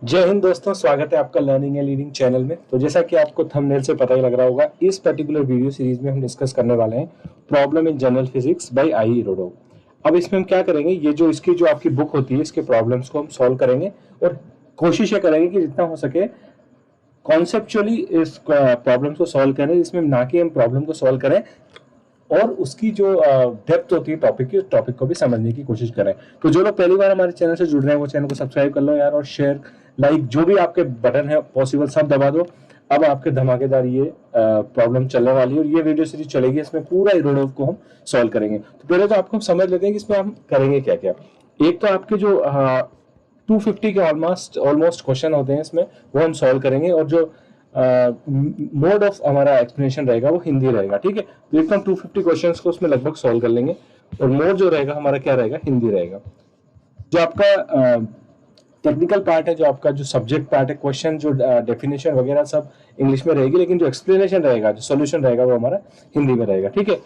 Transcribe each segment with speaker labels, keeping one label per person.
Speaker 1: जय हिंद दोस्तों, स्वागत है आपका लर्निंग एंड लीडिंग चैनल में। तो जैसा कि आपको थंबनेल से पता ही लग रहा होगा, इस पर्टिकुलर वीडियो सीरीज में हम डिस्कस करने वाले हैं problem in general physics by Irodov. अब इसमें हम क्या करेंगे, ये जो इसकी जो आपकी बुक होती है, इसके प्रॉब्लम्स को हम सॉल्व करेंगे और कोशिश ये करेंगे कि जितना हो सके कॉन्सेप्चुअली इस प्रॉब्लम्स को सॉल्व करें, जिसमें ना कि हम प्रॉब्लम को सॉल्व करें और उसकी जो डेप्थ होती है टॉपिक की, उस टॉपिक को भी समझने की कोशिश करें। तो जो लोग पहली बार हमारे चैनल से जुड़ रहे हैं वो चैनल को सब्सक्राइब कर लो यार, और शेयर लाइक जो भी आपके बटन है पॉसिबल सब दबा दो। अब आपके धमाकेदार ये प्रॉब्लम चलने वाली है और ये वीडियो सीरीज चलेगी, इसमें पूरा इरोडोव को हम सॉल्व करेंगे। तो पहले तो आपको हम समझ लेते हैं कि इसमें हम करेंगे क्या क्या। एक तो आपके जो 250 के ऑलमोस्ट क्वेश्चन होते हैं इसमें, वो हम सॉल्व करेंगे और जो मोड ऑफ हमारा एक्सप्लेनेशन रहेगा वो हिंदी रहेगा। ठीक है, तो एकदम 250 क्वेश्चंस को उसमें लगभग सॉल्व कर लेंगे और मोड जो रहेगा हमारा क्या रहेगा, हिंदी रहेगा। जो आपका टेक्निकल पार्ट है, जो आपका जो सब्जेक्ट पार्ट है, क्वेश्चन जो डेफिनेशन वगैरह सब इंग्लिश में रहेगी, लेकिन जो एक्सप्लेनेशन रहेगा, जो सोल्यूशन रहेगा वो हमारा हिंदी में रहेगा। ठीक है,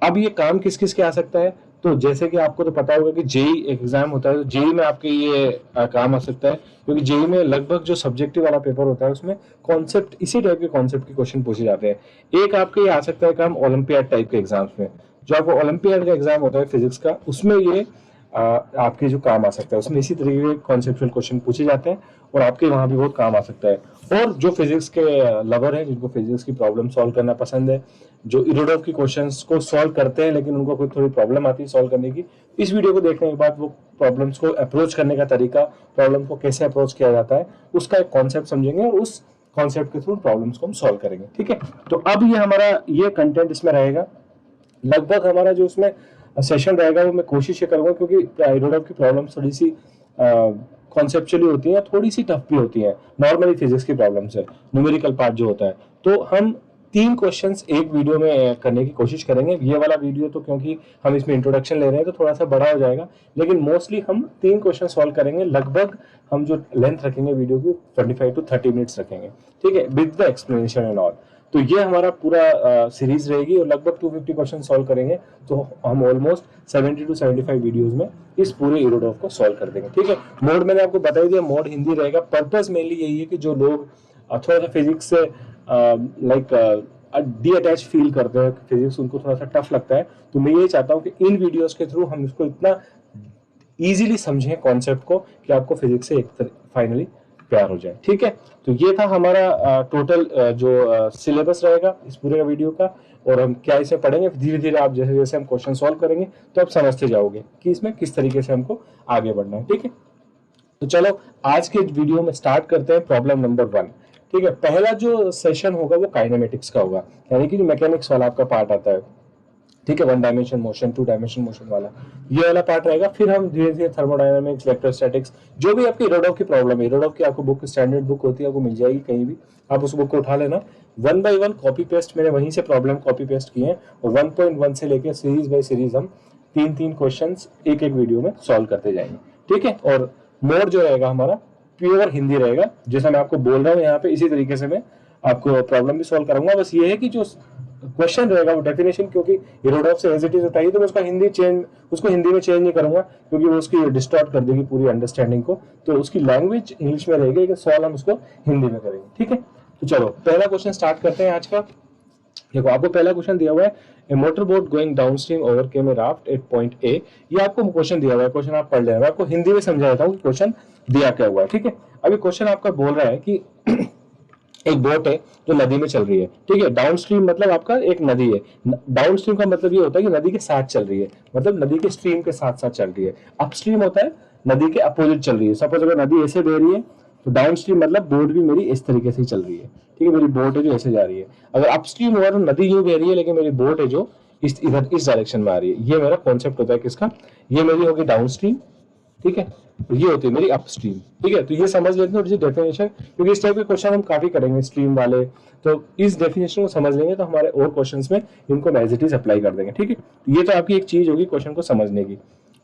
Speaker 1: अब ये काम किस किस के आ सकता है, तो जैसे कि आपको तो पता होगा कि जेई एग्जाम होता है, तो जेई में आपके ये काम आ सकता है, क्योंकि जेई में लगभग जो सब्जेक्टिव वाला पेपर होता है उसमें कॉन्सेप्ट, इसी टाइप के कॉन्सेप्ट के क्वेश्चन पूछे जाते हैं। एक आपके ये आ सकता है काम ओलंपियाड टाइप के एग्जाम्स में, जो आपको ओलंपियाड का एग्जाम होता है फिजिक्स का, उसमें ये आपके जो काम आ सकता है, उसमें इसी तरीके के कॉन्सेप्चुअल क्वेश्चन पूछे जाते हैं और आपके वहां भी बहुत काम आ सकता है। और जो फिजिक्स के लवर हैं, जिनको फिजिक्स की प्रॉब्लम सॉल्व करना पसंद है, जो इरोडोव की क्वेश्चंस को सॉल्व करते हैं लेकिन उनको कोई थोड़ी प्रॉब्लम आती है सॉल्व करने की, इस वीडियो को देखने के बाद वो प्रॉब्लम्स को अप्रोच करने का तरीका, प्रॉब्लम को कैसे अप्रोच किया जाता है, उसका एक कॉन्सेप्ट समझेंगे और उस कॉन्सेप्ट के थ्रू प्रॉब्लम्स को हम सॉल्व करेंगे। ठीक है, तो अब ये हमारा ये कंटेंट इसमें रहेगा। लगभग हमारा जो उसमें सेशन रहेगा वो मैं कोशिश ये करूंगा, क्योंकि इरोडोव की प्रॉब्लम्स थोड़ी सी कॉन्सेप्चुअली होती हैं, थोड़ी सी टफ भी होती हैं नॉर्मली फिजिक्स की प्रॉब्लम से, न्यूमेरिकल पार्ट जो होता है। तो हम 3 क्वेश्चंस एक वीडियो में करने की कोशिश करेंगे। ये वाला वीडियो तो क्योंकि हम इसमें इंट्रोडक्शन ले रहे हैं तो थोड़ा सा बड़ा हो जाएगा, लेकिन मोस्टली हम 3 क्वेश्चन सॉल्व करेंगे। लगभग हम जो लेंथ रखेंगे वीडियो की 25 to 30 मिनट्स रखेंगे। ठीक है, with the explanation and all. तो ये हमारा पूरा सीरीज रहेगी और लगभग 250 क्वेश्चन सॉल्व करेंगे, तो हम ऑलमोस्ट 70 to 75 वीडियोस में इस पूरे इरोडोव को सॉल्व कर देंगे। ठीक है, मोड मैंने आपको बता ही दिया, मोड हिंदी रहेगा। पर्पस मेनली यही है कि जो लोग थोड़ा सा फिजिक्स से लाइक डी अटैच फील करते हैं, फिजिक्स उनको थोड़ा सा टफ लगता है, तो मैं यही चाहता हूँ कि इन वीडियोस के थ्रू हम इसको इतना इजीली समझें कॉन्सेप्ट को कि आपको फिजिक्स से एक फाइनली प्यार हो जाए। ठीक है, तो ये था हमारा टोटल जो सिलेबस रहेगा इस पूरे वीडियो का, और हम क्या इसे पढ़ेंगे धीरे धीरे। आप जैसे जैसे हम क्वेश्चन सॉल्व करेंगे तो आप समझते जाओगे कि इसमें किस तरीके से हमको आगे बढ़ना है। ठीक है, तो चलो आज के वीडियो में स्टार्ट करते हैं प्रॉब्लम नंबर 1। ठीक है, पहला जो सेशन होगा वो काइनेमेटिक्स का होगा, यानी कि जो मैकेनिक्स वाला आपका पार्ट आता है। ठीक है, 1 डायमेंशन मोशन, 2 डायमेंशन मोशन वाला ये वाला पार्ट रहेगा। फिर हम धीरे धीरे थर्मोडायनामिक्स, इलेक्ट्रोस्टैटिक्स, जो भी आपकी इरोडोव की प्रॉब्लम है, इरोडोव की आपको बुक, स्टैंडर्ड बुक होती है, आपको मिल जाएगी कहीं भी, आप उस बुक को उठा लेना। 1 by 1 कॉपी पेस्ट, मैंने वहीं से प्रॉब्लम कॉपी पेस्ट किए हैं और 1.1 से लेकर सीरीज बाय सीरीज हम 3 क्वेश्चन एक एक वीडियो में सॉल्व करते जाएंगे। ठीक है, और मोड जो रहेगा हमारा प्योर हिंदी रहेगा, जैसा मैं आपको बोल रहा हूँ यहाँ पे, इसी तरीके से मैं आपको प्रॉब्लम भी सॉल्व करूंगा। बस ये है कि जो क्वेश्चन रहेगा वो डेफिनेशन, क्योंकि इरोडोव से एज इट इज उठाई, तो मैं उसका उसको हिंदी में चेंज नहीं करूंगा, क्योंकि वो उसकी डिस्टॉर्ट कर देगी पूरी अंडरस्टैंडिंग को। तो उसकी लैंग्वेज इंग्लिश में रहेगी, लेकिन सॉल्व हम उसको हिंदी में करेंगे। ठीक है, तो चलो पहला क्वेश्चन स्टार्ट करते हैं आज का। देखो, आपको पहला क्वेश्चन दिया हुआ है, a motor boat going downstream overcame a raft at point A. ये आपको क्वेश्चन दिया हुआ है, क्वेश्चन आप पढ़ लेना। मैं आपको हिंदी में समझा देता हूँ कि क्वेश्चन दिया क्या हुआ है। ठीक है, अभी क्वेश्चन आपका बोल रहा है कि एक बोट है जो नदी में चल रही है। ठीक है, डाउन स्ट्रीम मतलब आपका एक नदी है। डाउन स्ट्रीम का मतलब ये होता है कि नदी के साथ चल रही है, मतलब नदी के स्ट्रीम के साथ साथ चल रही है। अप स्ट्रीम होता है नदी के अपोजिट चल रही है। सपोज अगर नदी ऐसे बह रही है तो डाउन स्ट्रीम मतलब बोट भी मेरी इस तरीके से ही चल रही है। ठीक है, मेरी बोट है जो ऐसे जा रही है। अगर अप स्ट्रीम हुआ तो नदी यूं बह रही है, लेकिन मेरी बोट है जो इधर इस डायरेक्शन में आ रही है। ये मेरा कॉन्सेप्ट होता है किसका, ये मेरी होगी डाउन स्ट्रीम। ठीक है, ये होती है मेरी अपस्ट्रीम। ठीक है, तो ये समझ लेते हैं थोड़ी सी डेफिनेशन, क्योंकि इस टाइप के क्वेश्चन हम काफी करेंगे स्ट्रीम वाले, तो इस डेफिनेशन को समझ लेंगे तो हमारे और क्वेश्चंस में इनको एज इट इज अप्लाई कर देंगे। ठीक है, ये तो आपकी एक चीज होगी क्वेश्चन को समझने की।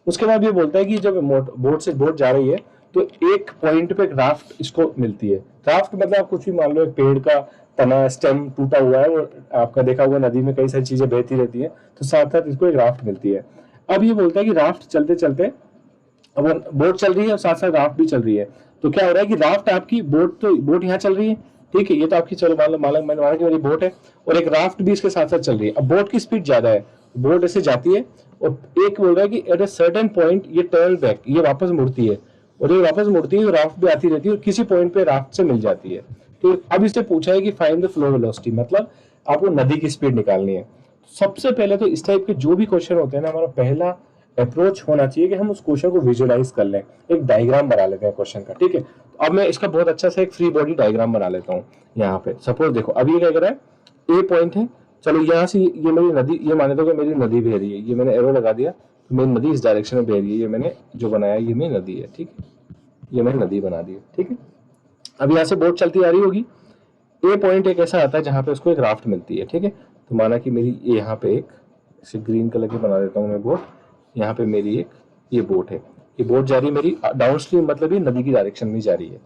Speaker 1: उसके बाद ये बोलता है कि जब बोट से बोट जा रही है तो एक पॉइंट पे राफ्ट इसको मिलती है। राफ्ट मतलब आप कुछ भी मान लो, एक पेड़ का तना, स्टेम टूटा हुआ है, वो आपका देखा हुआ नदी में कई सारी चीजें बहती रहती है, तो साथ साथ इसको एक राफ्ट मिलती है। अब ये बोलता है कि राफ्ट चलते चलते, अब बोट चल रही है और साथ साथ राफ्ट भी चल रही है, तो क्या हो रहा है कि राफ्ट आपकी बोट यहाँ चल रही है, ठीक है, ये तो आपकी चलो मैंने माना कि मेरी बोट है और एक राफ्ट भी इसके साथ साथ चल रही है। अब बोट की स्पीड ज्यादा है, बोट ऐसे जाती है और एक बोल रहा है कि एट अ सर्टेन पॉइंट ये टर्न बैक, ये वापस मुड़ती है और ये वापस मुड़ती है तो राफ्ट भी आती रहती है और किसी पॉइंट पे राफ्ट से मिल जाती है। तो अब इससे पूछा है कि फाइंड द फ्लो वेलोसिटी, मतलब आपको नदी की स्पीड निकालनी है। सबसे पहले तो इस टाइप के जो भी क्वेश्चन होते हैं ना, हमारा पहला अप्रोच होना चाहिए कि हम उस क्वेश्चन को विजुअलाइज कर लें, एक डायग्राम बना लेते हैं क्वेश्चन का, ठीक है। तो अब मैं इसका बहुत अच्छा सा एक फ्री बॉडी डायग्राम बना लेता हूँ। यहाँ पे सपोज देखो, अभी ये क्या कर रहा है, ए पॉइंट है, चलो यहाँ से ये मेरी नदी, ये मान लो कि मेरी नदी बह रही है, ये मैंने एरो लगा दिया तो मेरी नदी इस डायरेक्शन में बह रही है, ये मैंने जो बनाया ये मेरी नदी है, ठीक है, ये मैंने नदी बना दी है, ठीक है। अब यहाँ से बोट चलती आ रही होगी, ए पॉइंट एक ऐसा आता है जहाँ पे उसको एक राफ्ट मिलती है, ठीक है। तो माना कि मेरी यहाँ पे एक इसे ग्रीन कलर की बना देता हूँ मैं बोट, यहाँ पे मेरी एक ये बोट है, ये बोट जा रही है मेरी डाउन स्ट्रीम, मतलब ये नदी की डायरेक्शन में जा रही है।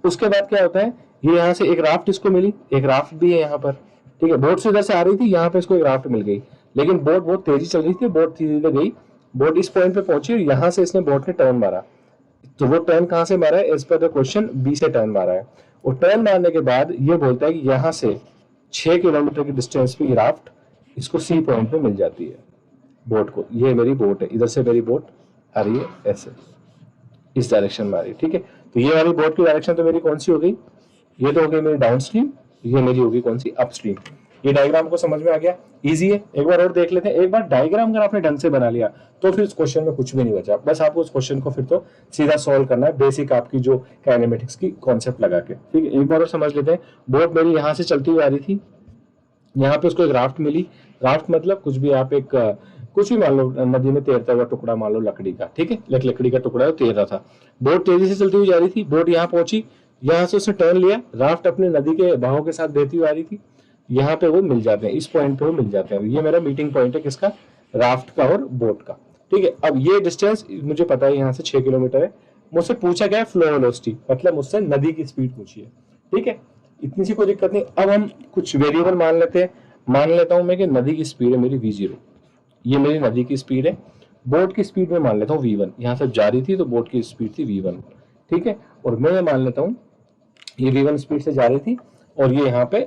Speaker 1: उसके बाद क्या होता है, ये यहाँ से एक राफ्ट इसको मिली, एक राफ्ट भी है यहाँ पर, ठीक है। बोट से इधर से आ रही थी, यहाँ पे इसको एक राफ्ट मिल गई, लेकिन बोट बहुत तेजी चल रही थी, बोट धीरे धीरे गई, बोट इस पॉइंट पे पहुंची और यहाँ से इसने बोट ने टर्न मारा। तो वो टर्न कहाँ से मारा है, एज पर द क्वेश्चन बी से टर्न मारा है। और टर्न मारने के बाद ये बोलता है कि यहाँ से 6 किलोमीटर की डिस्टेंस पे राफ्ट इसको सी पॉइंट पे मिल जाती है बोट को। ये मेरी बोट है, इधर से मेरी बोट आ रही है ऐसे इस डायरेक्शन में आ रही है, ठीक है। तो ये वाली बोट की डायरेक्शन तो मेरी कौन सी हो गई, ये तो हो गई मेरी डाउन स्ट्रीम, ये मेरी होगी कौन सी, अप स्ट्रीम। ये डायग्राम को समझ में आ गया, इजी है। एक बार और देख लेते हैं, एक बार डायग्राम अगर आपने ढंग से बना लिया तो फिर इस क्वेश्चन में कुछ भी नहीं बचा, बस आपको उस क्वेश्चन को फिर तो सीधा सॉल्व करना है, बेसिक आपकी जो काइनेमेटिक्स की कॉन्सेप्ट लगा के, ठीक है। एक बार और समझ लेते हैं, बोट मेरी यहाँ से चलती हुई आ रही थी, यहाँ पे उसको एक राफ्ट मिली, राफ्ट मतलब कुछ भी आप एक कुछ भी मान लो नदी में तैरता हुआ टुकड़ा मान लो लकड़ी का, ठीक है, लकड़ी का टुकड़ा तैर रहा था, बोट तेजी से चलती हुई जा रही थी, बोट यहाँ पहुंची, यहाँ से उसने टर्न लिया, राफ्ट अपनी नदी के बहाव के साथ बहती हुई आ रही थी, यहाँ पे वो मिल जाते हैं, इस पॉइंट पे वो मिल जाते हैं। ये मेरा मीटिंग पॉइंट है किसका, राफ्ट का और बोट का, ठीक है। अब ये डिस्टेंस मुझे पता है यहाँ से 6 किलोमीटर है, मुझसे पूछा गया है फ्लो वेलोसिटी, मतलब मुझसे नदी की स्पीड पूछी है, ठीक है, इतनी सी कोई दिक्कत नहीं। अब हम कुछ वेरिएबल मान लेते हैं, मान लेता हूं मैं कि नदी की स्पीड है मेरी v0, ये मेरी नदी की स्पीड है, बोट की स्पीड में मान लेता हूँ v1, यहाँ से जा रही थी तो बोट की स्पीड थी v1, ठीक है। और मैं मान लेता हूँ ये v1 स्पीड से जा रही थी और ये यहाँ पे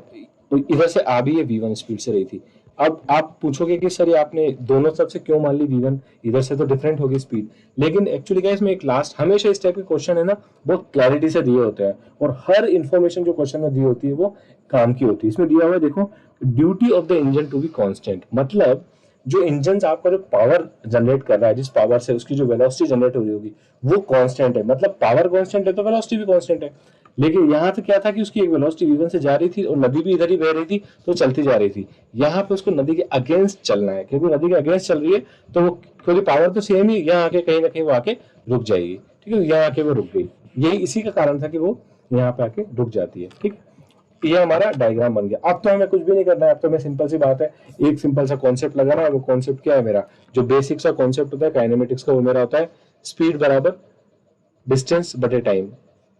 Speaker 1: इधर से आ भी ये v1 स्पीड से रही थी। अब आप पूछोगे कि सर ये आपने दोनों तरफ से क्यों मान ली v1, इधर से तो डिफरेंट होगी स्पीड, लेकिन एक्चुअली गाइस में एक लास्ट हमेशा इस टाइप के क्वेश्चन है ना बहुत क्लैरिटी से दिए होते हैं और हर इंफॉर्मेशन जो क्वेश्चन में दी होती है वो काम की होती है। इसमें दिया हुआ है देखो, duty of the engine to be constant, मतलब जो इंजन आपका जो पावर जनरेट कर रहा है, जिस पावर से उसकी जो वेलोसिटी जनरेट हो रही होगी वो कांस्टेंट है, मतलब पावर कांस्टेंट है तो वेलोसिटी भी कांस्टेंट है। लेकिन यहाँ तो क्या था कि उसकी एक वेलोसिटी v1 से जा रही थी और नदी भी इधर ही बह रही थी तो चलती जा रही थी, यहाँ पे उसको नदी के अगेंस्ट चलना है, क्योंकि नदी के अगेंस्ट चल रही है तो वो क्योंकि पावर तो सेम ही, यहाँ आके कहीं ना कहीं वो आके रुक जाएगी, ठीक है, यहाँ आके वो रुक गई, यही इसी का कारण था कि वो यहाँ पे आके रुक जाती है, ठीक है। ये हमारा डायग्राम बन गया। अब तो हमें कुछ भी नहीं करना है, अब तो हमें सिंपल सी बात है, एक सिंपल सा कॉन्सेप्ट लगाना है। वो कॉन्सेप्ट क्या है, मेरा जो बेसिक सा कॉन्सेप्ट होता है काइनेमेटिक्स का, वो मेरा होता है स्पीड बराबर डिस्टेंस बटे टाइम,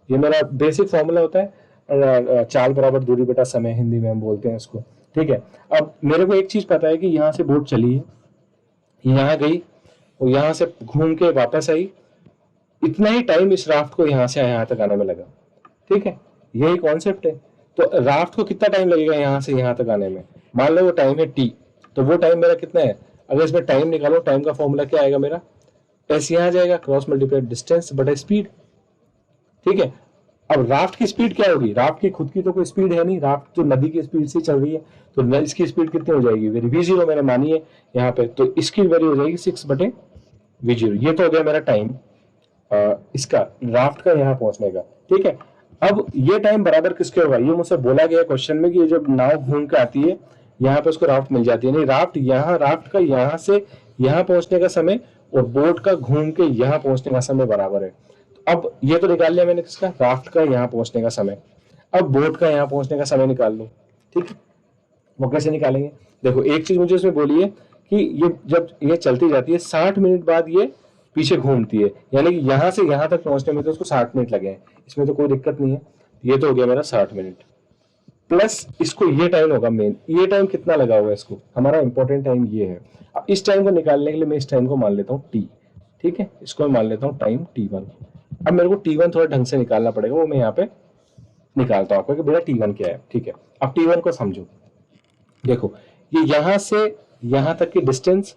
Speaker 1: ये मेरा बेसिक फॉर्मूला होता है। चाल बराबर दूरी बटा समय, हिंदी में हम बोलते हैं इसको, ठीक है। अब मेरे को एक चीज पता है कि यहाँ से बोट चली है, यहाँ गई और यहाँ से घूम के वापस आई, इतना ही टाइम इस राफ्ट को यहाँ से यहाँ तक आने में लगा, ठीक है, यही कॉन्सेप्ट है। तो राफ्ट को कितना टाइम लगेगा यहाँ से यहाँ तक आने में, मान लो वो टाइम है t, तो वो टाइम मेरा कितना है, अगर इसमें टाइम निकालो, टाइम का फॉर्मूला क्या आएगा मेरा, एस यहाँ जाएगा, क्रॉस मल्टीप्लाई डिस्टेंस बटा स्पीड, ठीक है। अब राफ्ट की स्पीड क्या होगी, राफ्ट की खुद की तो कोई स्पीड है नहीं, राफ्ट तो नदी की स्पीड से चल रही है, तो इसकी स्पीड कितनी हो जाएगी, मेरी v0 मैंने मानी है यहाँ पे, तो इसकी वैल्यू हो जाएगी 6 बटे v0। ये तो हो गया मेरा टाइम इसका राफ्ट का यहाँ पहुंचने का, ठीक है। अब ये टाइम बराबर किसके होगा, ये मुझसे बोला गया क्वेश्चन में कि जब नाव घूम के आती है यहाँ पे उसको राफ्ट मिल जाती है, नहीं राफ्ट का यहाँ से यहाँ पहुंचने का समय और बोट का घूम के यहाँ पहुंचने का समय बराबर है। तो अब ये तो निकाल लिया मैंने किसका, राफ्ट का यहाँ पहुंचने का समय, अब बोट का यहाँ पहुंचने का समय निकाल लो, ठीक है। वो कैसे निकालेंगे, देखो एक चीज मुझे इसमें बोली है कि ये जब ये चलती जाती है 60 मिनट बाद ये पीछे घूमती है, यानी कि यहाँ से यहाँ तक पहुंचने में तो उसको 60 मिनट लगे हैं, इसमें तो कोई दिक्कत नहीं है। ये तो हो गया मेरा 60 मिनट, प्लस इसको ये टाइम होगा मेन, ये टाइम कितना लगा हुआ है इसको, हमारा इंपॉर्टेंट टाइम ये है। अब इस टाइम को निकालने के लिए मैं इस टाइम को मान लेता हूँ t, ठीक है, इसको मैं मान लेता हूँ टाइम t1, अब मेरे को T1 थोड़ा ढंग से निकालना पड़ेगा, वो मैं यहाँ पे निकालता हूँ आपको कि बेटा T1 क्या है। ठीक है, अब T1 को समझो। देखो ये यहाँ से यहाँ तक की डिस्टेंस,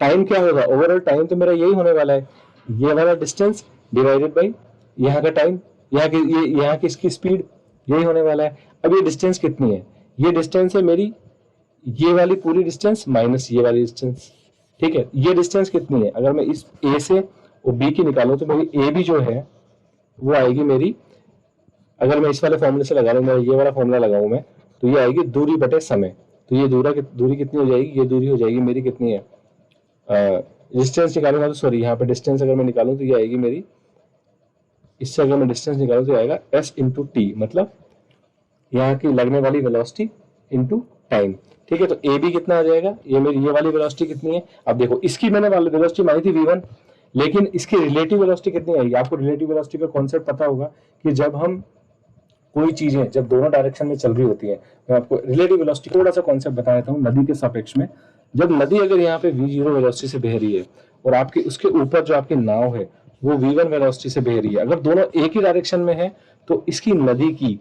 Speaker 1: टाइम क्या होगा, ओवरऑल टाइम तो मेरा यही होने वाला है, ये वाला डिस्टेंस डिवाइडेड बाई यहाँ का टाइम, यहाँ की इसकी स्पीड, यही होने वाला है। अब ये डिस्टेंस कितनी है, ये डिस्टेंस है मेरी, ये वाली पूरी डिस्टेंस माइनस ये वाली डिस्टेंस। ठीक है, ये डिस्टेंस कितनी है, अगर मैं इस ए से और बी की निकालूं तो मेरी ए बी जो है वो आएगी मेरी, अगर मैं इस वाले फॉर्मूले से लगा लूँ, मैं ये वाला फॉर्मूला लगाऊं मैं, तो ये आएगी दूरी बटे समय। तो ये दूरी कितनी हो जाएगी, ये दूरी हो जाएगी मेरी कितनी है, डिस्टेंस निकालूंगा तो सॉरी यहाँ पे डिस्टेंस अगर मैं निकालूं तो ये आएगी मेरी, इससे अगर मैं डिस्टेंस निकालूं तो आएगा एस इंटू टी, मतलब यहाँ की लगने वाली वेलोसिटी इंटू टाइम। ठीक है, तो ए बी कितना आ जाएगा, ये मेरी ये वाली वेलोसिटी कितनी है, अब देखो इसकी मैंने वाली वेलोसिटी मानी थी v1, लेकिन इसकी रिलेटिव वेलोसिटी कितनी आएगी, आपको रिलेटिव वेलोसिटी का कॉन्सेप्ट पता होगा कि जब हम कोई चीजें जब दोनों डायरेक्शन में चल रही होती है, मैं आपको रिलेटिव वेलोसिटी थोड़ा सा कॉन्सेप्ट बता देता हूँ नदी के सापेक्ष में। जब नदी अगर यहाँ पे v0 वेलोसिटी से बह रही है और आपके उसके ऊपर जो आपकी नाव है वो v1 वेलोसिटी से बह रही है, अगर दोनों एक ही डायरेक्शन में है तो इसकी नदी की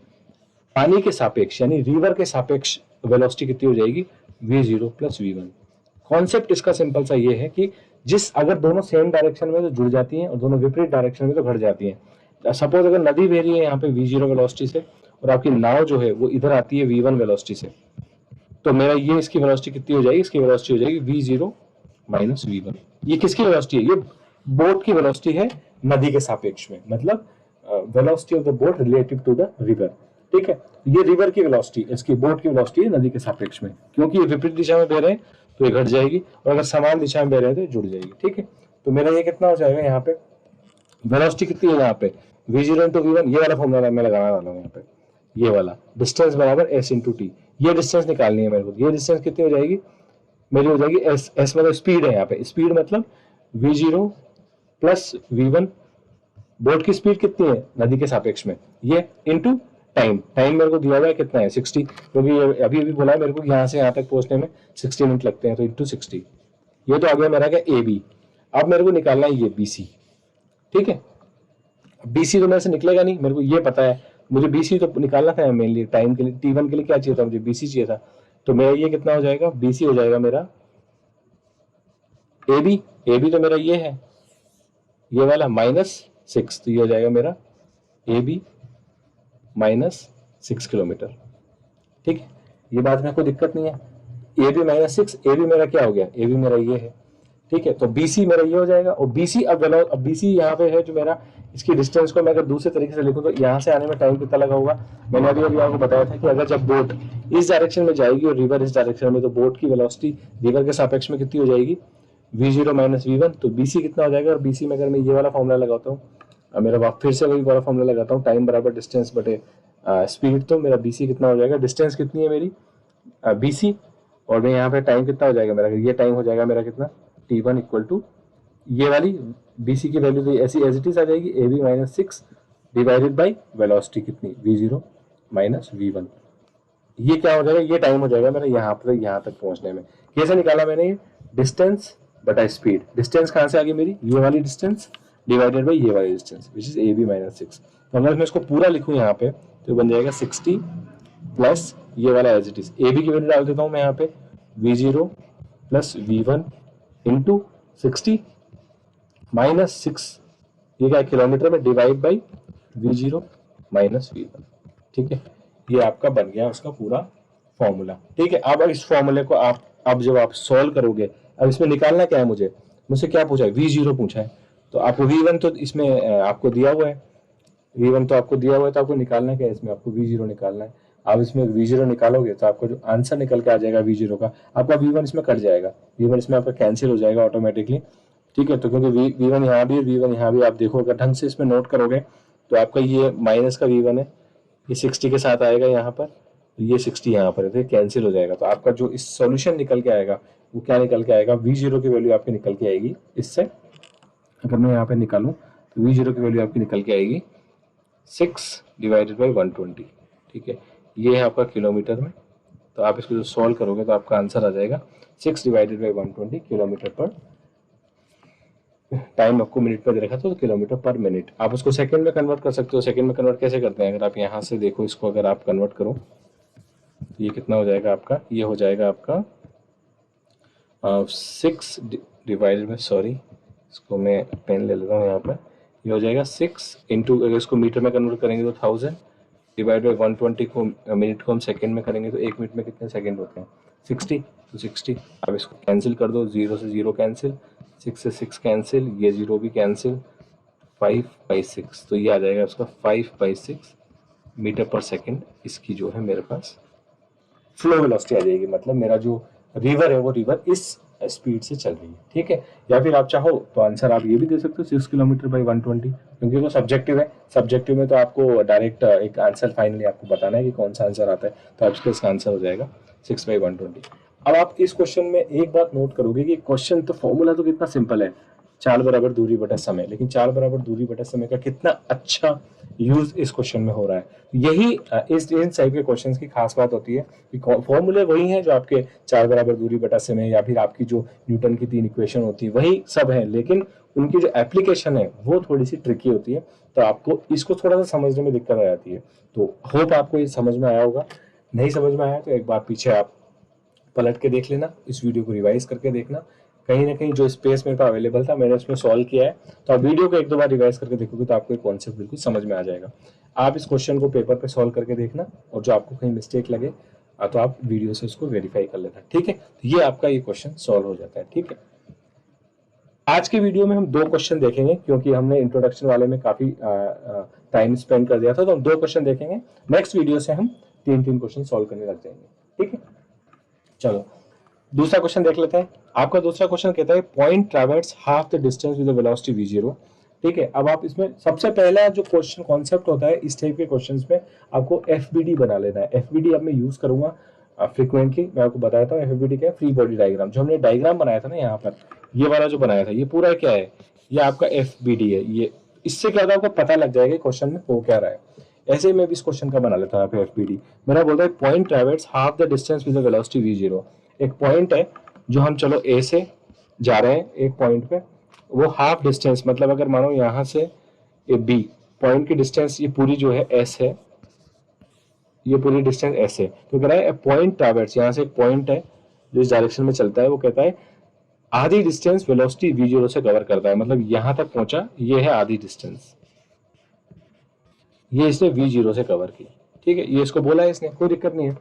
Speaker 1: पानी के सापेक्ष यानी रिवर के सापेक्ष वेलोसिटी कितनी हो जाएगी, v0 प्लस v1। कॉन्सेप्ट इसका सिंपल सा ये है कि जिस अगर दोनों सेम डायरेक्शन में तो जुड़ जाती हैं और दोनों विपरीत डायरेक्शन में तो घट जाती हैं। सपोज अगर नदी बह रही है यहाँ पे v0 वेलोसिटी से और आपकी नाव जो है वो इधर आती है v1 वेलोसिटी से, तो मेरा ये इसकी वेलोसिटी कितनी हो जाएगी, इसकी वेलोसिटी हो जाएगी v0 माइनस v1। ये किसकी वेलोसिटी है, ये बोट की वेलोसिटी है नदी के सापेक्ष में, मतलब velocity of the boat relative to the river. ठीक है, ये रिवर की वेलोसिटी, इसकी बोट की वेलोसिटी है नदी के सापेक्ष में, क्योंकि ये विपरीत दिशा में बह रहे हैं तो ये घट जाएगी, और अगर समान दिशा में बह रहे हैं तो ये जुड़ जाएगी। ठीक है, तो मेरा ये कितना हो जाएगा, यहाँ पे वेलोसिटी कितनी है, यहाँ पे v0 इंटू v1, ये वाला फॉर्मूला मैं लगाने वाला हूँ यहाँ पे, ये वाला डिस्टेंस बराबर s इंटू टी, ये डिस्टेंस निकालनी है मेरे को। ये डिस्टेंस कितनी हो जाएगी मेरी, हो जाएगी s, s मतलब स्पीड है, यहाँ पे स्पीड मतलब v0 प्लस v1, बोट की स्पीड कितनी है नदी के सापेक्ष में, ये इंटू टाइम, टाइम मेरे को दिया हुआ है कितना है 60, क्योंकि ये अभी अभी बोला है मेरे को यहाँ से यहाँ तक पहुंचने में 60 मिनट लगते हैं, तो इंटू 60। ये तो आ गया मेरा क्या ए बी। अब मेरे को निकालना है ये बी सी। ठीक है, बी सी तो मेरे से निकलेगा नहीं, मेरे को ये पता है, मुझे बी सी तो निकालना था मेनली टाइम के लिए, T1 के लिए क्या चाहिए था मुझे, बी सी चाहिए था। तो मेरा ये कितना हो जाएगा, बी सी हो जाएगा मेरा ए बी, ए बी तो मेरा ये है ये वाला -6, तो ये हो जाएगा मेरा ए बी -6 किलोमीटर। ठीक है, ये बात में कोई दिक्कत नहीं है, ए बी -6, ए बी मेरा क्या हो गया, ए बी मेरा ये है। ठीक है, तो बी सी मेरा ये हो जाएगा, और बी सी अब बी सी यहाँ पे है जो मेरा, इसकी डिस्टेंस को मैं अगर दूसरे तरीके से लिखूं तो यहाँ से आने में टाइम कितना लगा होगा, मैंने अभी अभी आपको बताया था कि अगर जब बोट इस डायरेक्शन में जाएगी और रिवर इस डायरेक्शन में, तो बोट की वेलोसिटी रिवर के सापेक्ष में कितनी हो जाएगी, v0 माइनस v1। तो bc कितना हो जाएगा, और bc में अगर मैं ये वाला फॉर्मूला लगाता हूँ, मेरा फिर से वही वाला फॉर्मूला लगाता हूँ, टाइम बराबर डिस्टेंस बटे स्पीड, तो मेरा bc कितना हो जाएगा, डिस्टेंस कितनी है मेरी bc, और मैं यहाँ पे टाइम कितना हो जाएगा मेरा, ये टाइम हो जाएगा मेरा कितना, t1 इक्वल टू ये वाली bc की वैल्यू तो ऐसी एज इट इज आ जाएगी, A B -6 divided by velocity कितनी, v0 माइनस v1। ये क्या हो जाएगा, ये टाइम हो जाएगा मेरा यहाँ तक पहुंचने में। कैसे निकाला मैंने, ये डिस्टेंस बटा स्पीड, डिस्टेंस कहाँ से आ गई मेरी, ये वाली डिस्टेंस डिवाइडेड बाई ये वाली distance which is A B -6। तो अगर मैं इसको पूरा लिखूं यहाँ पे तो बन जाएगा 60 प्लस ये वाला as it is, A B की वैल्यू डाल देता हूँ मैं यहाँ पे v0 प्लस v1 इंटू 60 -6, ये क्या किलोमीटर में, divide by v0 minus v1। ठीक है, ये आपका बन गया उसका पूरा फॉर्मूला। ठीक है, अब इस फॉर्मूले को आप अब जब आप सॉल्व करोगे, अब इसमें निकालना क्या है, मुझसे क्या पूछा है, v0 पूछा है, तो आपको v1 तो इसमें आपको दिया हुआ है, v1 तो आपको दिया हुआ है, तो आपको निकालना क्या है, इसमें आपको v0 निकालना है। आप इसमें v0 निकालोगे तो आपको जो आंसर निकल के आ जाएगा v0 का, आपका v1 इसमें कट जाएगा, v1 इसमें आपका कैंसिल हो जाएगा ऑटोमेटिकली। ठीक है, तो क्योंकि v1 यहाँ भी v1 यहाँ भी, आप देखो अगर ढंग से इसमें नोट करोगे तो आपका ये माइनस का v1 है, ये 60 के साथ आएगा यहाँ पर, ये 60 यहाँ पर है, तो ये कैंसिल हो जाएगा। तो आपका जो इस सॉल्यूशन निकल के आएगा वो क्या निकल के आएगा, v0 की वैल्यू आपकी निकल के आएगी, इससे अगर मैं यहाँ पे निकालूं तो v0 की वैल्यू आपकी निकल के आएगी 6 डिवाइडेड बाई 120। ठीक है, ये है आपका किलोमीटर में, तो आप इसको जो सॉल्व करोगे तो आपका आंसर आ जाएगा 6 डिवाइडेड बाई 120 किलोमीटर पर टाइम आपको मिनट में दे रखा था तो किलोमीटर पर मिनट। आप उसको सेकंड में कन्वर्ट कर सकते हो। सेकंड में कन्वर्ट कैसे करते हैं, अगर आप यहाँ से देखो इसको, अगर आप कन्वर्ट करो तो ये कितना हो जाएगा आपका, ये हो जाएगा आपका 6 डिवाइडेड में, सॉरी इसको मैं पेन ले लेता हूँ यहाँ पर, ये हो जाएगा 6 इंटू, अगर इसको मीटर में कन्वर्ट करेंगे तो 1000 डिवाइड बाई 120 को, मिनट को हम सेकंड में करेंगे तो एक मिनट में कितने सेकंड होते हैं 60, तो 60। अब इसको कैंसिल कर दो, 0 से 0 कैंसिल, 6 से 6 कैंसिल, ये 0 भी कैंसिल, 5/6, तो ये आ जाएगा उसका 5/6 मीटर पर सेकंड। इसकी जो है मेरे पास फ्लो वेलोसिटी आ जाएगी, मतलब मेरा जो रिवर है वो रिवर इस स्पीड से चल रही है, ठीक है। या फिर आप चाहो तो आंसर आप ये भी दे सकते हो 6 किलोमीटर बाई 120, क्योंकि वो सब्जेक्टिव है। सब्जेक्टिव में तो आपको डायरेक्ट एक आंसर फाइनली आपको बताना है कि कौन सा आंसर आता है, तो आपका इसका आंसर हो जाएगा 6/120। अब आप इस क्वेश्चन में एक बात नोट करोगे कि क्वेश्चन तो फॉर्मूला तो कितना सिंपल है, 4 बराबर दूरी बटा समय, लेकिन 4 बराबर दूरी बटा समय का कितना अच्छा यूज इस क्वेश्चन में हो रहा है। यही इस इन टाइप के क्वेश्चंस की खास बात होती है कि फॉर्मूले वही हैं जो आपके 4 बराबर दूरी बटा समय या फिर आपकी जो न्यूटन की 3 इक्वेशन होती है वही सब है, लेकिन उनकी जो एप्लीकेशन है वो थोड़ी सी ट्रिकी होती है, तो आपको इसको थोड़ा सा समझने में दिक्कत आ जाती है। तो होप आपको ये समझ में आया होगा। नहीं समझ में आया तो एक बार पीछे आप पलट के देख लेना, इस वीडियो को रिवाइज करके देखना, कहीं ना कहीं जो स्पेस मेरे पास अवेलेबल था मैंने उसमें सॉल्व किया है, तो आप वीडियो को 1-2 बार रिवाइज करके देखोगे तो आपको कॉन्सेप्ट बिल्कुल समझ में आ जाएगा। आप इस क्वेश्चन को पेपर पे सॉल्व करके देखना, और जो आपको कहीं मिस्टेक लगे तो आप वीडियो से उसको वेरीफाई कर लेना, ठीक है। तो ये आपका ये क्वेश्चन सॉल्व हो जाता है, ठीक है। आज की वीडियो में हम 2 क्वेश्चन देखेंगे, क्योंकि हमने इंट्रोडक्शन वाले में काफी टाइम स्पेंड कर दिया था, तो हम 2 क्वेश्चन देखेंगे। नेक्स्ट वीडियो से हम 3-3 क्वेश्चन सॉल्व करने लग जाएंगे, ठीक है। चलो दूसरा क्वेश्चन देख लेते हैं। आपका दूसरा क्वेश्चन कहता है point traverse half the distance with the velocity v0, ठीक है। अब आप इसमें सबसे पहला जो क्वेश्चन कॉन्सेप्ट होता है इस टाइप के क्वेश्चंस में, आपको एफबीडी बना लेना है। एफबीडी अब मैं यूज करूंगा फ्रीक्वेंटली, मैं आपको बताता हूँ एफबीडी क्या है। फ्री बॉडी डायग्राम, जो हमने डायग्राम बनाया था ना यहाँ पर, ये वाला जो बनाया था ये पूरा क्या है, ये आपका एफबीडी है। ये इससे क्या होता है आपको पता लग जाएगा क्वेश्चन में हो क्या रहा है। ऐसे ही मैं भी इस क्वेश्चन का बना लेता हूँ एफबीडी। मेरा बोलता है point traverse half the distance with the velocity v0। एक पॉइंट है जो हम चलो ए से जा रहे हैं एक पॉइंट पे, वो हाफ डिस्टेंस, मतलब अगर मानो यहाँ से ये बी पॉइंट की डिस्टेंस ये पूरी जो है एस है, ये पूरी डिस्टेंस एस है, तो कह रहा है पॉइंट ट्रैवर्स, यहाँ से एक पॉइंट है जो इस डायरेक्शन में चलता है, वो कहता है आधी डिस्टेंस वेलोसिटी v0 से कवर करता है, मतलब यहाँ तक पहुंचा, ये है आधी डिस्टेंस, ये इसने v0 से कवर की, ठीक है। ये इसको बोला है इसने, कोई दिक्कत नहीं है।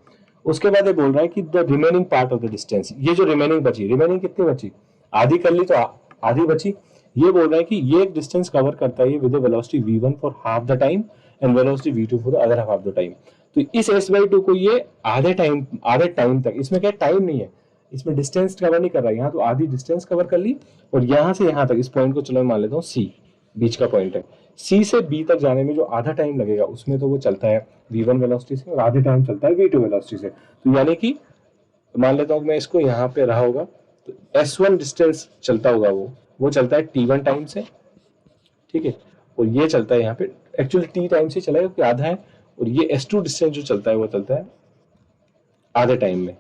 Speaker 1: उसके बाद ये बोल रहा है कि the remaining part of the distance, ये जो रिमेनिंग बची, रिमेनिंग कितनी बची, आधी कर ली तो आधी बची। ये बोल रहा है कि ये एक डिस्टेंस कवर करता है with velocity v1 for half the time and velocity v2 for the other half the time. तो इस s/2 को ये आधे टाइम तक, इसमें क्या टाइम नहीं है, इसमें डिस्टेंस कवर नहीं कर रहा है, यहाँ तो आधी डिस्टेंस कवर कर ली, और यहाँ से यहाँ तक इस पॉइंट को चलो मान लेता हूँ सी, बीच का पॉइंट है, सी से बी तक जाने में जो आधा टाइम लगेगा उसमें तो वो चलता है v1 वेलोसिटी से और आधे टाइम चलता है v2 वेलोसिटी से। तो यानी कि मान लेता हूँ मैं इसको यहाँ पे रहा होगा, तो s1 डिस्टेंस चलता होगा, वो चलता है t1 टाइम से, ठीक है, और ये चलता है यहाँ पे एक्चुअली t टाइम से चलेगा क्योंकि आधा है, और ये s2 डिस्टेंस जो चलता है वो चलता है आधे टाइम में,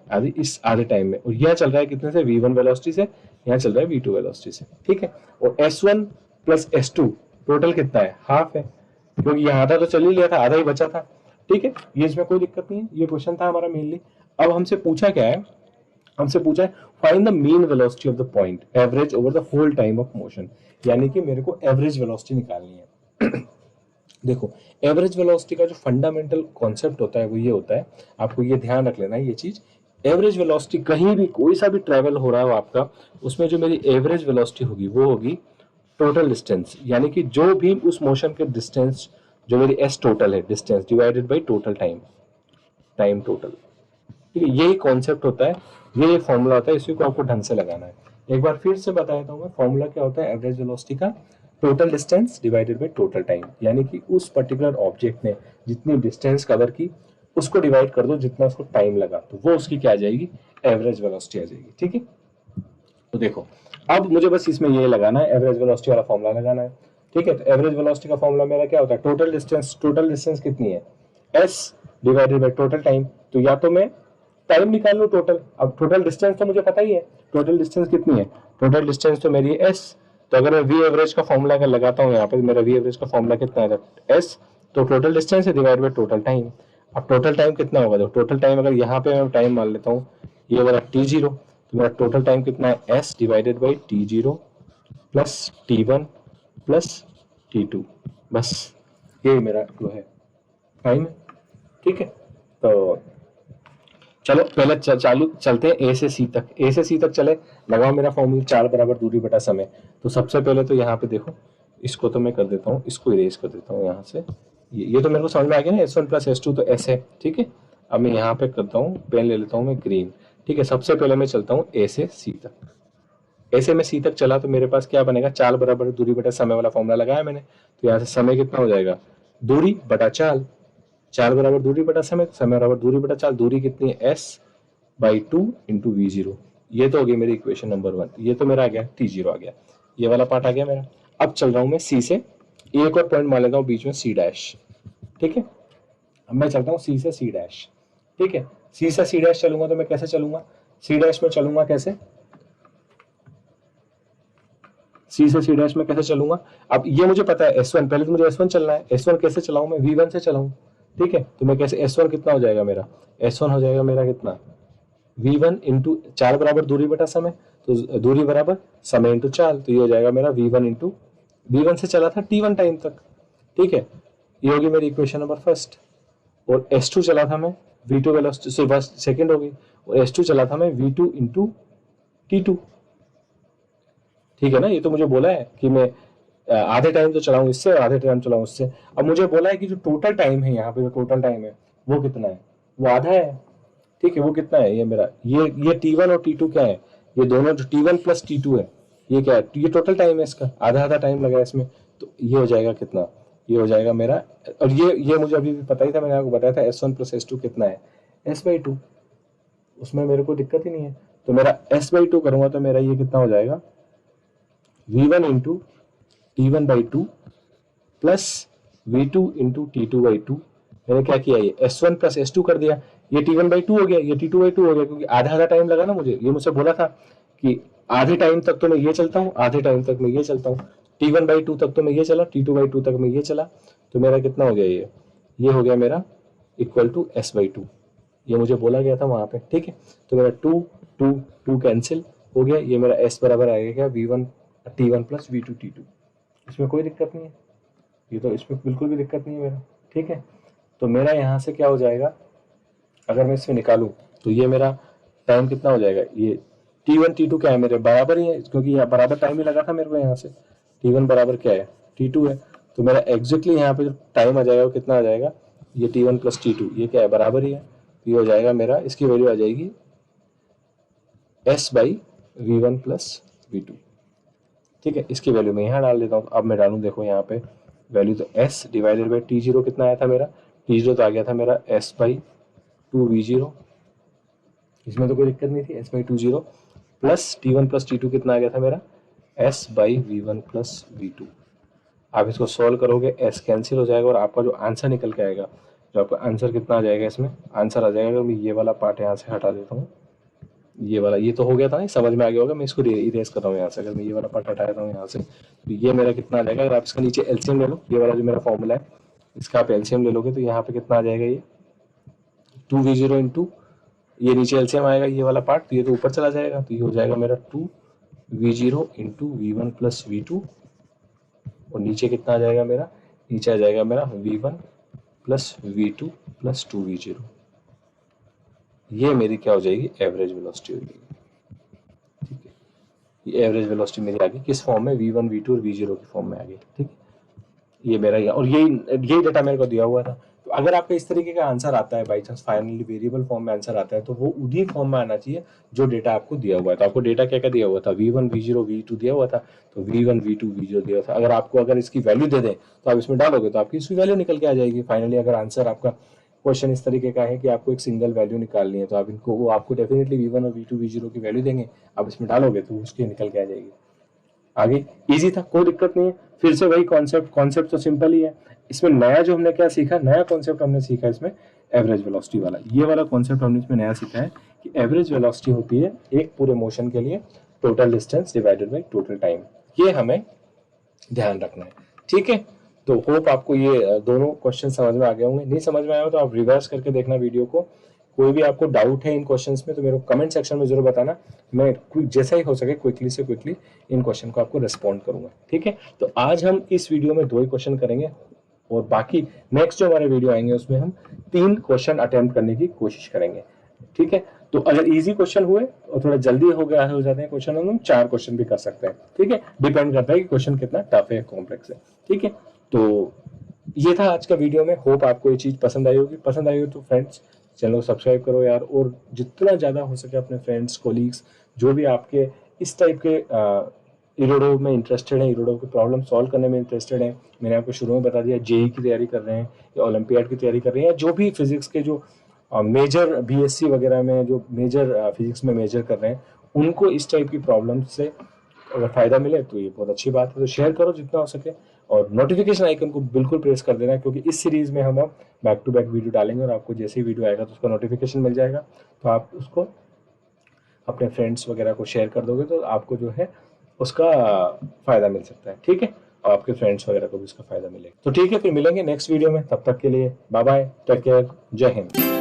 Speaker 1: आधे टाइम में, और यह चल रहा है कितने से, v1 वेलोसिटी से, यहाँ चल रहा है v2 वेलोसिटी से, ठीक है। और s1 प्लस s2 टोटल कितना है, हाफ है, क्योंकि यहाँ आधा तो चल ही लिया था, आधा ही बचा था, ठीक है। ये इसमें कोई दिक्कत नहीं है, ये क्वेश्चन था हमारा मेनली। अब हमसे पूछा क्या है, हमसे पूछा है find the mean velocity of the point average over the whole time of motion, यानी कि मेरे को एवरेज वेलोसिटी निकालनी है। देखो एवरेज वेलोसिटी का जो फंडामेंटल कॉन्सेप्ट होता है वो ये होता है, आपको ये ध्यान रख लेना है ये चीज, एवरेज वेलोसिटी कहीं भी कोई सा भी ट्रेवल हो रहा हो आपका, उसमें जो मेरी एवरेज वेलोसिटी होगी वो होगी टोटल डिस्टेंस, यानी कि जो भी उस मोशन के डिस्टेंस, जो मेरी एस टोटल है distance divided by total time, time total, ठीक है। यही कॉन्सेप्ट होता है, ये फॉर्मूला होता है, इसी को आपको ढंग से लगाना है। एक बार फिर से बता देता हूँ मैं, फॉर्मूला क्या होता है एवरेज वेलोसिटी का, total distance divided by total time, यानी कि उस पर्टिकुलर ऑब्जेक्ट ने जितनी डिस्टेंस कवर की उसको डिवाइड कर दो जितना उसको टाइम लगा, तो वो उसकी क्या आ जाएगी, एवरेज वेलोसिटी आ जाएगी, ठीक है। तो देखो अब मुझे बस इसमें ये लगाना है, एवरेज वेलोसिटी वाला फॉर्मूला लगाना है, ठीक है। तो एवरेज वेलोसिटी का फॉर्मूला मेरा क्या होता है, टोटल डिस्टेंस कितनी है, S divided by total time, तो या तो मैं टाइम निकाल लो टोटल, अब टोटल डिस्टेंस तो मुझे पता ही है, टोटल डिस्टेंस कितनी है, टोटल डिस्टेंस तो मेरी एस तो अगर मैं वी एवरेज का फॉर्मूला अगर लगाता हूँ यहाँ पे, मेरा वी एवरेज का फॉर्मूला कितना है एस, तो टोटल डिस्टेंस है डिवाइड बाय टोटल टाइम। अब टोटल टाइम कितना होगा, तो टोटल टाइम अगर यहाँ पे मैं टाइम मान लेता हूँ ये वाला t0, तो मेरा टोटल टाइम कितना है S divided by t0 plus t1 plus t2, बस ये मेरा जो है टाइम है। ठीक है, तो चलो पहले चालू चलते हैं ए से सी तक। ए से सी तक चले, लगाओ मेरा फॉर्मूला 4 बराबर दूरी बटा समय। तो सबसे पहले तो यहाँ पे देखो, इसको तो मैं कर देता हूँ, इसको इरेज कर देता हूँ यहाँ से। ये तो मेरे को समझ में आ गया ना, S1 प्लस S2 तो S है। ठीक है, अब मैं यहाँ पे करता हूँ, पेन ले लेता हूँ मैं ग्रीन। ठीक है, सबसे पहले मैं चलता हूँ ए से सी तक। ए से मैं सी तक चला तो मेरे पास क्या बनेगा, 4 बराबर दूरी बटा समय वाला फॉर्मूला लगाया मैंने। तो यहाँ से समय कितना हो जाएगा, दूरी बटा चाल। 4 बराबर दूरी बटा समय, समय बराबर दूरी बटा चाल। दूरी कितनी है s बाई 2 इंटू V0। ये तो हो गई मेरी इक्वेशन नंबर 1। ये तो मेरा आ गया T0 आ गया, ये वाला पार्ट आ गया मेरा। अब चल रहा हूं मैं सी से, एक और पॉइंट मान लेता हूं बीच में C डैश। ठीक है, अब मैं चलता हूं सी से C डैश। ठीक है, सी से C डैश चलूंगा तो मैं कैसे चलूंगा, C डैश में चलूंगा कैसे, सी से सी डैश में कैसे चलूंगा। अब ये मुझे पता है S1, पहले तो मुझे S1 चलना है। S1 कैसे चलाऊं मैं, V1 से चलाऊं। ठीक है, तो मैं कैसे, S1 कितना हो जाएगा मेरा, S1 हो जाएगा मेरा कितना, V1 इंटू 4 बराबर दूरी बटा समय, तो दूरी बराबर समय इंटू चाल, तो ये हो जाएगा मेरा V1 इंटू, V1 से चला था T1 टाइम तक। ठीक है, ये होगी मेरी इक्वेशन नंबर फर्स्ट। और S2 चला था मैं V2 वेलोसिटी से, बस सेकंड हो गई। और S2 चला था मैं V2 इंटू T2। ठीक है ना, ये तो मुझे बोला है कि मैं आधे टाइम तो चलाऊं इससे और आधे टाइम चलाऊं इससे। अब मुझे बोला है कि जो टोटल टाइम है यहाँ पे, जो टोटल टाइम है वो कितना है, वो आधा है। ठीक है, वो कितना है, ये मेरा ये T1 और T2 क्या है, ये दोनों जो T1 प्लस T2 है, ये क्या है, ये टोटल टाइम है इसका, आधा आधा टाइम लगा है इसमें। तो ये हो जाएगा कितना, ये हो जाएगा मेरा, और ये मुझे अभी भी पता ही था, मैंने आपको बताया था S1 प्लस S2 कितना है, S/2। उसमें मेरे को दिक्कत ही नहीं है। तो मेरा S/2 करूंगा तो मेरा ये कितना हो जाएगा, V1 into T1/2 plus V2 into T2/2। मैंने क्या किया, ये S1 प्लस S2 कर दिया, ये T1/2 हो गया, ये T2/2 हो गया, क्योंकि आधा आधा टाइम लगा ना मुझे। ये मुझसे बोला था कि आधे टाइम तक तो मैं ये चलता हूँ, आधे टाइम तक मैं ये चलता हूँ। T1/2 तक तो मैं ये चला, T2/2 तक मैं ये चला। तो मेरा कितना हो गया, ये हो गया मेरा इक्वल टू S/2। ये मुझे बोला गया था वहां पे। ठीक है, तो मेरा 2 2 2 कैंसिल हो गया, ये मेरा S बराबर आएगा क्या, V1 T1 plus V2 T2। इसमें कोई दिक्कत नहीं है, ये तो इसमें बिल्कुल भी दिक्कत नहीं है मेरा। ठीक है, तो मेरा यहाँ से क्या हो जाएगा, अगर मैं इसमें निकालूं तो ये मेरा टाइम कितना हो जाएगा, ये T1 T2 क्या है, मेरे बराबर ही है, क्योंकि यहाँ बराबर टाइम ही लगा था मेरे को। यहाँ से T1 बराबर क्या है, T2 है। तो मेरा एग्जैक्टली यहाँ पे जो टाइम आ जाएगा वो कितना आ जाएगा, ये T1 प्लस T2, ये क्या है, बराबर ही है। तो ये हो जाएगा मेरा, इसकी वैल्यू आ जाएगी S/V1 प्लस V2। ठीक है, इसकी वैल्यू मैं यहाँ डाल देता हूँ। अब मैं डालूँ, देखो यहाँ पे वैल्यू तो S डिवाइडेड बाई T0 कितना आया था मेरा, T0 तो आ गया था मेरा S/2 V0। इसमें तो कोई दिक्कत नहीं थी, S/2 plus T1 plus T2 कितना आ गया था मेरा, S/V1 प्लस V2। आप इसको सॉल्व करोगे, S कैंसिल हो जाएगा और आपका जो आंसर निकल के आएगा, जो आपका आंसर कितना आ जाएगा, इसमें आंसर आ जाएगा, मैं ये वाला पार्ट यहाँ से हटा देता हूँ। ये वाला, ये तो हो गया था ना, समझ में आ गया होगा। मैं इसको इरेज कर रहा हूँ यहाँ से। अगर मैं ये वाला पार्ट हटा देता हूँ यहाँ से, तो ये मेरा कितना आ जाएगा, अगर आप इसका नीचे एलसीएम ले लो, ये वाला जो मेरा फॉर्मूला है इसका आप एलसीएम ले लोगे तो यहाँ पे कितना आ जाएगा, ये 2V0 इंटू, ये नीचे एलसीएम आएगा ये वाला पार्ट, तो ये तो ऊपर चला जाएगा, तो ये हो जाएगा मेरा 2V0 into V1 plus V2। और नीचे कितना आ जाएगा मेरा, नीचे आ जाएगा मेरा V1 plus V2 plus 2V0। ये मेरी क्या हो जाएगी, एवरेज वेलोसिटी हो जाएगी। ठीक है, ये एवरेज वेलोसिटी मेरी आ गई किस फॉर्म में, V1 V2 और V0 की फॉर्म में आ गई। ठीक है, ये मेरा, और यही डेटा मेरे को दिया हुआ था। तो अगर आपका इस तरीके का आंसर आता है, by chance finally variable form में आंसर आता है, तो वो उसी फॉर्म में आना चाहिए जो डेटा आपको दिया हुआ है। तो आपको डेटा क्या क्या दिया हुआ था, V1 V0 V2 दिया हुआ था, तो V1 V2 V0 दिया था। अगर इसकी वैल्यू दे दें तो आप इसमें डालोगे तो आपकी इसकी वैल्यू निकल के आ जाएगी फाइनली। अगर आंसर आपका क्वेश्चन इस तरीके का है कि आपको एक सिंगल वैल्यू निकालनी है, तो आप इनको, वो आपको डेफिनेटली V1 और V2 V0 की वैल्यू देंगे, आप इसमें डालोगे तो उसकी निकल के आ जाएगी। आगे इजी था, कोई दिक्कत नहीं है। फिर से वही कॉन्सेप्ट तो सिंपल ही है। इसमें नया जो हमने क्या सीखा, नया कॉन्सेप्ट हमने सीखा इसमें एवरेज वेलोसिटी वाला। ये वाला कॉन्सेप्ट हमने इसमें नया सीखा है कि एवरेज वेलोसिटी होती है एक पूरे मोशन के लिए total distance divided by total time. ये हमें ध्यान रखना है। ठीक है, तो होप आपको ये दोनों क्वेश्चन समझ में आ गए होंगे। नहीं समझ में आया हो तो आप रिवर्स करके देखना वीडियो को। कोई भी आपको डाउट है इन क्वेश्चंस में तो मेरे को कमेंट सेक्शन में जरूर बताना, मैं जैसा ही हो सके क्विकली इन क्वेश्चन को आपको रिस्पॉन्ड करूंगा। ठीक है, तो आज हम इस वीडियो में 2 ही क्वेश्चन करेंगे और बाकी नेक्स्ट जो हमारे वीडियो आएंगे उसमें हम 3 क्वेश्चन अटेम्प्ट करने की कोशिश करेंगे। ठीक है, तो अगर इजी क्वेश्चन हुए और थोड़ा जल्दी हो जाते हैं क्वेश्चन, हम 4 क्वेश्चन भी कर सकते हैं। ठीक है, डिपेंड करता है कि क्वेश्चन कितना टफ है, कॉम्प्लेक्स है। ठीक है, तो ये था आज का वीडियो में। होप आपको ये चीज पसंद आई होगी। पसंद आई हो तो फ्रेंड्स चैनल को सब्सक्राइब करो यार, और जितना ज्यादा हो सके अपने फ्रेंड्स, कोलीग्स, जो भी आपके इस टाइप के इरोडो में इंटरेस्टेड है, इरोडो की प्रॉब्लम सॉल्व करने में इंटरेस्टेड है। मैंने आपको शुरू में बता दिया, जेई की तैयारी कर रहे हैं या ओलंपियाड की तैयारी कर रहे हैं, या जो भी फिजिक्स के जो मेजर बीएससी वगैरह में जो मेजर फिजिक्स में मेजर कर रहे हैं, उनको इस टाइप की प्रॉब्लम से अगर फायदा मिले तो ये बहुत अच्छी बात है। तो शेयर करो जितना हो सके, और नोटिफिकेशन आइकन को बिल्कुल प्रेस कर देना, क्योंकि इस सीरीज में हम अब बैक टू बैक वीडियो डालेंगे और आपको जैसे ही वीडियो आएगा तो उसका नोटिफिकेशन मिल जाएगा। तो आप उसको अपने फ्रेंड्स वगैरह को शेयर कर दोगे तो आपको जो है उसका फायदा मिल सकता है। ठीक है, और आपके फ्रेंड्स वगैरह को भी उसका फायदा मिलेगा। तो ठीक है, फिर मिलेंगे नेक्स्ट वीडियो में। तब तक के लिए बाय बाय, टेक केयर, जय हिंद।